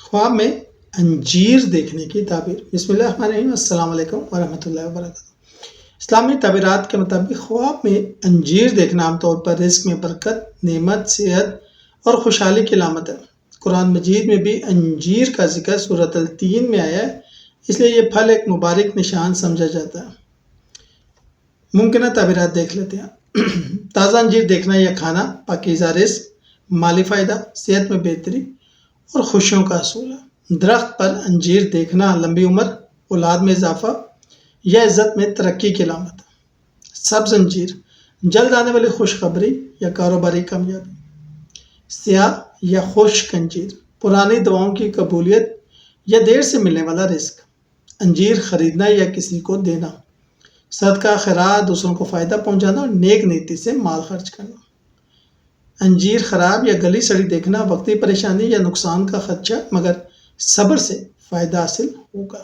خواب میں انجیر دیکھنے کی تعبیر۔ بسم اللہ الرحمن الرحیم۔ السلام علیکم ورحمۃ اللہ وبرکاتہ۔ اسلامی تعبیرات کے مطابق خواب میں انجیر دیکھنا عام طور پر رزق میں برکت، نعمت، صحت اور خوشحالی کی علامت ہے۔ قرآن مجید میں بھی انجیر کا ذکر سورۃ التین میں آیا ہے، اس لیے یہ پھل ایک مبارک نشان سمجھا جاتا ہے۔ ممکنہ تعبیرات دیکھ لیتے ہیں۔ تازہ انجیر دیکھنا یا کھانا پاکیزہ رزق، مالی فائدہ، صحت میں بہتری اور خوشیوں کا حصول ہے۔ درخت پر انجیر دیکھنا لمبی عمر، اولاد میں اضافہ یا عزت میں ترقی کی علامت ہے۔ سبز انجیر جلد آنے والی خوشخبری یا کاروباری کامیابی۔ سیاہ یا خشک انجیر پرانی دعاؤں کی قبولیت یا دیر سے ملنے والا رزق۔ انجیر خریدنا یا کسی کو دینا۔ صدقہ خیرات، دوسروں کو فائدہ پہنچانا اور نیک نیتی سے مال خرچ کرنا۔ انجیر خراب یا گلی سڑی دیکھنا وقتی پریشانی یا نقصان کا خدشہ، مگر صبر سے فائدہ حاصل ہوگا۔